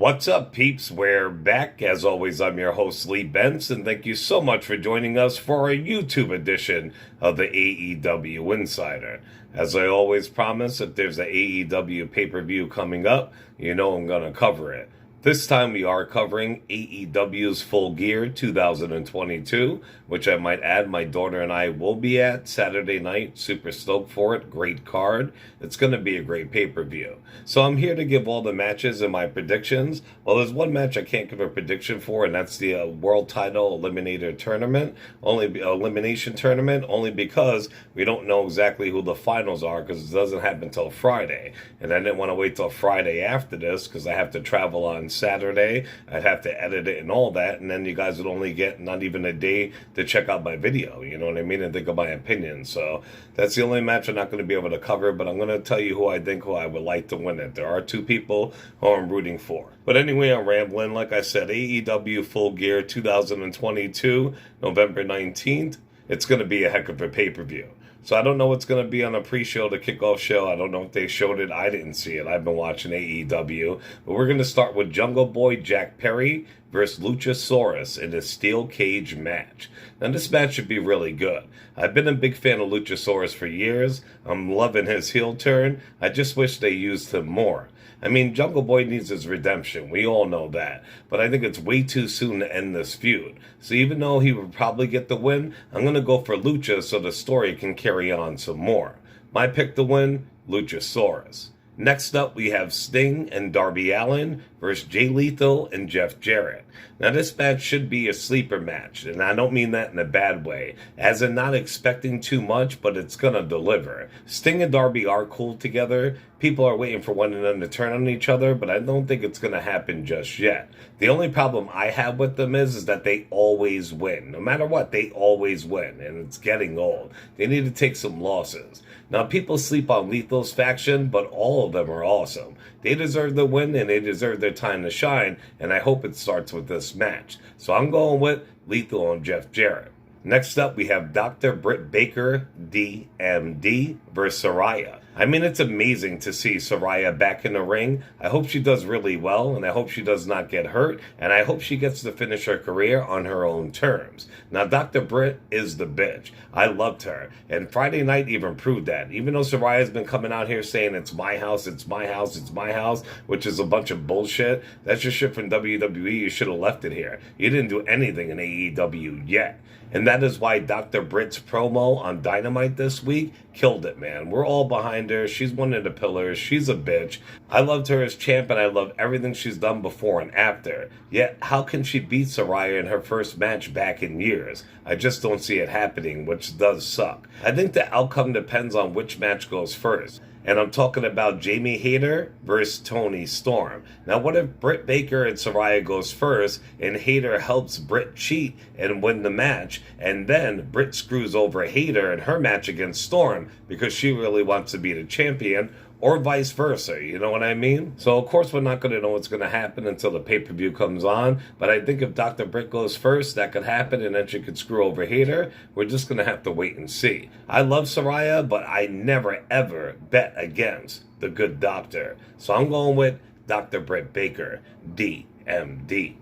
What's up, peeps? We're back. As always, I'm your host, Lee Bentz, and thank you so much for joining us for our YouTube edition of the AEW Insider. As I always promise, if there's an AEW pay-per-view coming up, you know I'm going to cover it. This time we are covering AEW's Full Gear 2022, which I might add my daughter and I will be at Saturday night. Super stoked for it. Great card. It's going to be a great pay-per-view. So I'm here to give all the matches and my predictions. Well, there's one match I can't give a prediction for, and that's the World Title Eliminator Tournament. Elimination Tournament, only because we don't know exactly who the finals are because it doesn't happen until Friday. And I didn't want to wait till Friday after this because I have to travel on Saturday. I'd have to edit it and all that, and then you guys would only get not even a day to check out my video, you know what I mean, and think of my opinion. So that's the only match I'm not going to be able to cover, but I'm going to tell you who I would like to win it. There are two people who I'm rooting for. But anyway, I'm rambling. Like I said, AEW Full Gear 2022, November 19th. It's going to be a heck of a pay-per-view. So I don't know what's going to be on the pre-show, the kickoff show. I don't know if they showed it. I didn't see it. I've been watching AEW. But we're going to start with Jungle Boy Jack Perry versus Luchasaurus in a steel cage match. Now, this match should be really good. I've been a big fan of Luchasaurus for years. I'm loving his heel turn. I just wish they used him more. I mean, Jungle Boy needs his redemption. We all know that. But I think it's way too soon to end this feud. So even though he would probably get the win, I'm going to go for Lucha so the story can carry on some more. My pick to win, Luchasaurus. Next up, we have Sting and Darby Allin versus Jay Lethal and Jeff Jarrett. Now, this match should be a sleeper match, and I don't mean that in a bad way, as in not expecting too much, but it's going to deliver. Sting and Darby are cool together. People are waiting for one of them to turn on each other, but I don't think it's going to happen just yet. The only problem I have with them is that they always win. No matter what, they always win, and it's getting old. They need to take some losses. Now, people sleep on Lethal's faction, but all of them are awesome. They deserve the win, and they deserve their time to shine, and I hope it starts with this match. So I'm going with Lethal and Jeff Jarrett. Next up, we have Dr. Britt Baker, DMD, versus Saraya. I mean, it's amazing to see Saraya back in the ring. I hope she does really well, and I hope she does not get hurt, and I hope she gets to finish her career on her own terms. Now, Dr. Britt is the bitch. I loved her, and Friday night even proved that. Even though Saraya's been coming out here saying it's my house, it's my house, it's my house, which is a bunch of bullshit, that's just shit from WWE. You should have left it here. You didn't do anything in AEW yet. And that is why Dr. Britt's promo on Dynamite this week killed it, man. We're all behind her. She's one of the pillars. She's a bitch. I loved her as champ, and I love everything she's done before and after. Yet, how can she beat Saraya in her first match back in years? I just don't see it happening, which does suck. I think the outcome depends on which match goes first. And I'm talking about Jamie Hayter versus Toni Storm. Now, what if Britt Baker and Saraya goes first, and Hayter helps Britt cheat and win the match, and then Britt screws over Hayter in her match against Storm because she really wants to be the champion, or vice versa, you know what I mean? So, of course, we're not going to know what's going to happen until the pay-per-view comes on, but I think if Dr. Britt goes first, that could happen, and then she could screw over Hayter. We're just going to have to wait and see. I love Saraya, but I never, ever bet against the good doctor. So I'm going with Dr. Britt Baker, DMD.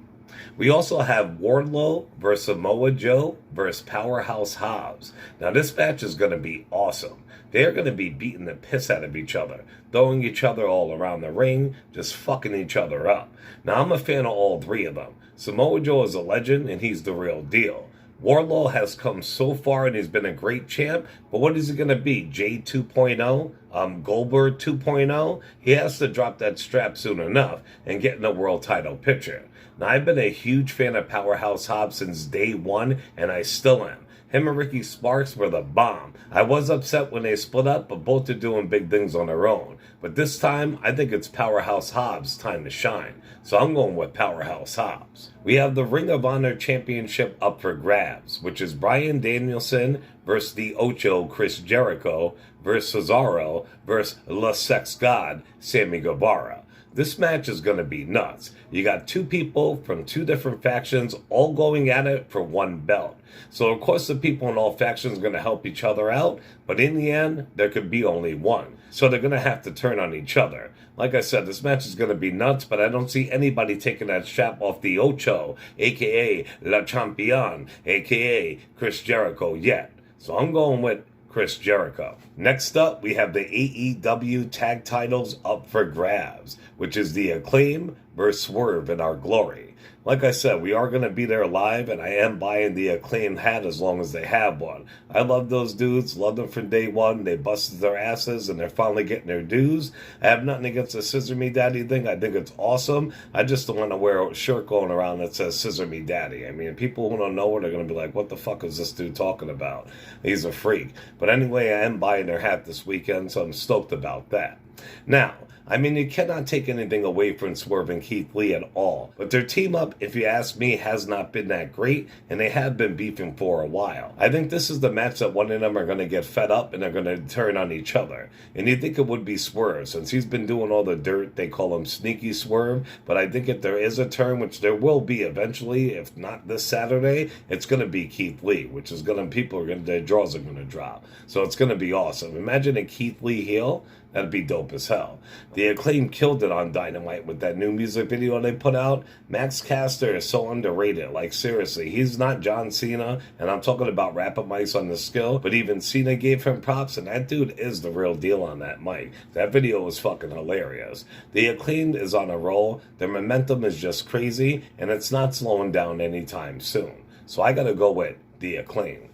We also have Wardlow versus Samoa Joe versus Powerhouse Hobbs. Now, this match is going to be awesome. They're going to be beating the piss out of each other, throwing each other all around the ring, just fucking each other up. Now, I'm a fan of all three of them. Samoa Joe is a legend, and he's the real deal. Wardlow has come so far, and he's been a great champ, but what is he going to be? J 2.0? Goldberg 2.0? He has to drop that strap soon enough and get in the world title picture. Now, I've been a huge fan of Powerhouse Hobbs since day one, and I still am. Him and Ricky Sparks were the bomb. I was upset when they split up, but both are doing big things on their own. But this time, I think it's Powerhouse Hobbs' time to shine. So I'm going with Powerhouse Hobbs. We have the Ring of Honor Championship up for grabs, which is Bryan Danielson versus the Ocho Chris Jericho versus Cesaro versus Le Sex God Sammy Guevara. This match is going to be nuts. You got two people from two different factions all going at it for one belt. So, of course, the people in all factions are going to help each other out, but in the end, there could be only one. So they're going to have to turn on each other. Like I said, this match is going to be nuts, but I don't see anybody taking that strap off the Ocho, a.k.a. La Champion, a.k.a. Chris Jericho yet. So I'm going with Chris Jericho. Next up, we have the AEW tag titles up for grabs, which is the Acclaim versus Swerve in Our Glory. Like I said, we are going to be there live, and I am buying the Acclaim hat as long as they have one. I love those dudes, loved them from day one. They busted their asses, and they're finally getting their dues. I have nothing against the Scissor Me Daddy thing. I think it's awesome. I just don't want to wear a shirt going around that says Scissor Me Daddy. I mean, people who don't know it are going to be like, what the fuck is this dude talking about? He's a freak. But anyway, I am buying their hat this weekend, so I'm stoked about that. Now, I mean, you cannot take anything away from Swerve and Keith Lee at all. But their team up, if you ask me, has not been that great, and they have been beefing for a while. I think this is the match that one of them are going to get fed up and they're going to turn on each other. And you think it would be Swerve, since he's been doing all the dirt, they call him Sneaky Swerve. But I think if there is a turn, which there will be eventually, if not this Saturday, it's going to be Keith Lee, which is going to, their jaws are going to drop. So it's going to be awesome. Imagine a Keith Lee heel. That'd be dope as hell. The Acclaim killed it on Dynamite with that new music video they put out. Max Caster is so underrated. Like, seriously, he's not John Cena, and I'm talking about rapping mics on the skill, but even Cena gave him props, and that dude is the real deal on that mic. That video was fucking hilarious. The Acclaim is on a roll. Their momentum is just crazy, and it's not slowing down anytime soon. So I gotta go with the Acclaim.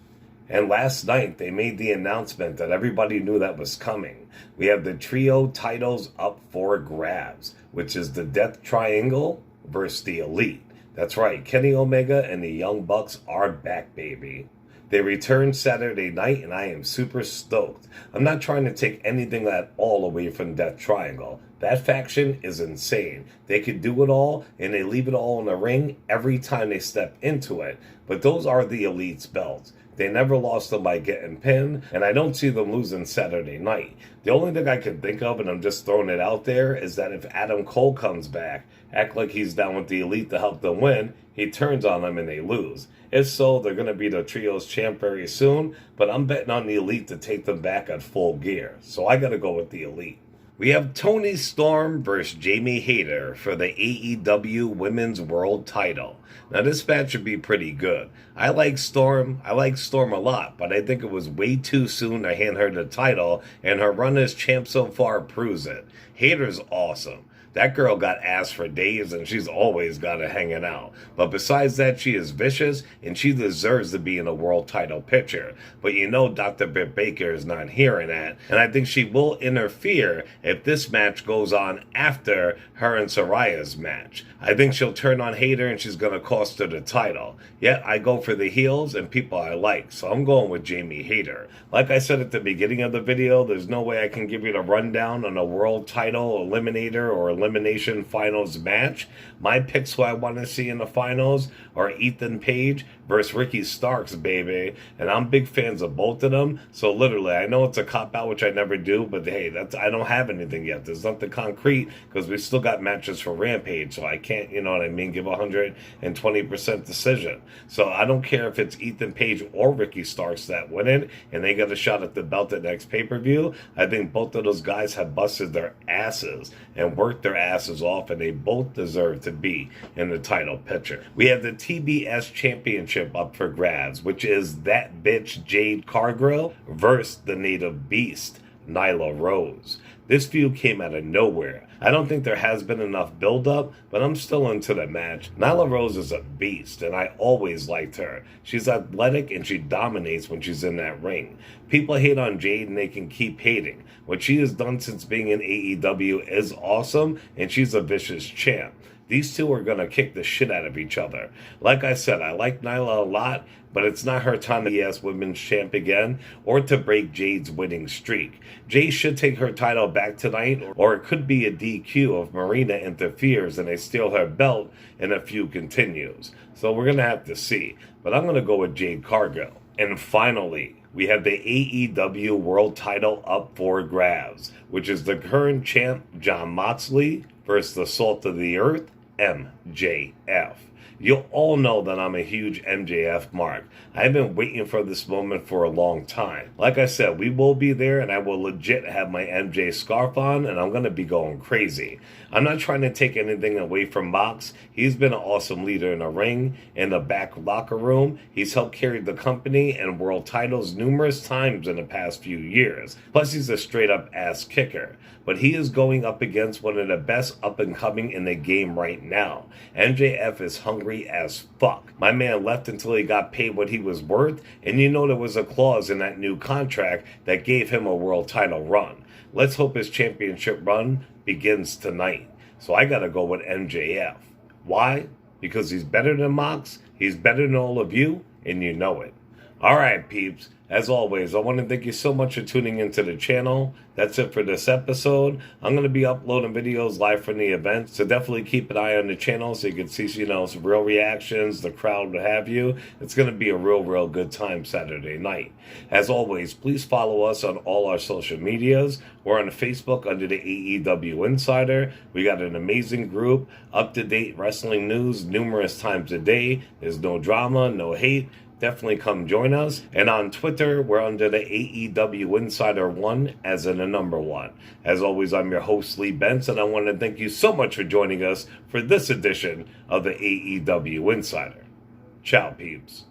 And last night, they made the announcement that everybody knew that was coming. We have the trio titles up for grabs, which is the Death Triangle versus the Elite. That's right, Kenny Omega and the Young Bucks are back, baby. They returned Saturday night, and I am super stoked. I'm not trying to take anything at all away from Death Triangle. That faction is insane. They can do it all, and they leave it all in the ring every time they step into it. But those are the Elite's belts. They never lost them by getting pinned, and I don't see them losing Saturday night. The only thing I can think of, and I'm just throwing it out there, is that if Adam Cole comes back, act like he's down with the Elite to help them win, he turns on them and they lose. If so, they're going to be the Trios champ very soon, but I'm betting on the Elite to take them back at full gear. So I got to go with the Elite. We have Toni Storm versus Jamie Hayter for the AEW Women's World title. Now, this match should be pretty good. I like Storm a lot, but I think it was way too soon to hand her the title, and her run as champ so far proves it. Hayter's awesome. That girl got ass for days, and she's always got it hanging out. But besides that, she is vicious, and she deserves to be in a world title picture. But you know Dr. Britt Baker is not hearing that, and I think she will interfere if this match goes on after her and Soraya's match. I think she'll turn on Hayter, and she's going to cost her the title. Yet, I go for the heels and people I like, so I'm going with Jamie Hayter. Like I said at the beginning of the video, there's no way I can give you the rundown on a world title eliminator or elimination finals match. My picks who I want to see in the finals are Ethan Page versus Ricky Starks, baby. And I'm big fans of both of them. So literally, I know it's a cop-out, which I never do, but hey, I don't have anything yet. There's nothing concrete because we still got matches for Rampage, so I can't, you know what I mean, give 120% decision. So I don't care if it's Ethan Page or Ricky Starks that win it, and they get a shot at the belt at next pay-per-view. I think both of those guys have busted their asses and worked their asses off, and they both deserve to be in the title picture. We have the TBS Championship up for grabs, which is that bitch Jade Cargill versus the native beast, Nyla Rose. This feud came out of nowhere. I don't think there has been enough build-up, but I'm still into the match. Nyla Rose is a beast, and I always liked her. She's athletic, and she dominates when she's in that ring. People hate on Jade, and they can keep hating. What she has done since being in AEW is awesome, and she's a vicious champ. These two are going to kick the shit out of each other. Like I said, I like Nyla a lot, but it's not her time to be as women's champ again or to break Jade's winning streak. Jade should take her title back tonight, or it could be a DQ if Marina interferes and they steal her belt and the feud continues. So we're going to have to see. But I'm going to go with Jade Cargill. And finally, we have the AEW World title up for grabs, which is the current champ Jon Moxley versus the Salt of the Earth, MJF. You all know that I'm a huge MJF mark. I've been waiting for this moment for a long time. Like I said, we will be there, and I will legit have my MJ scarf on, and I'm going to be going crazy. I'm not trying to take anything away from Mox. He's been an awesome leader in the ring, in the back locker room. He's helped carry the company and world titles numerous times in the past few years. Plus, he's a straight-up ass kicker. But he is going up against one of the best up-and-coming in the game right now. MJF is hungry as fuck. My man left until he got paid what he was worth, and you know there was a clause in that new contract that gave him a world title run. Let's hope his championship run begins tonight. So I gotta go with MJF. Why? Because he's better than Mox, he's better than all of you, and you know it. Alright, peeps. As always, I want to thank you so much for tuning into the channel. That's it for this episode. I'm going to be uploading videos live from the event, so definitely keep an eye on the channel so you can see, some real reactions, the crowd, what have you. It's going to be a real good time Saturday night. As always, please follow us on all our social medias. We're on Facebook under the AEW Insider. We got an amazing group, up-to-date wrestling news numerous times a day. There's no drama, no hate. Definitely come join us. And on Twitter, we're under the AEW Insider 1 as in the number 1. As always, I'm your host, Lee Benz, and I want to thank you so much for joining us for this edition of the AEW Insider. Ciao, peeps.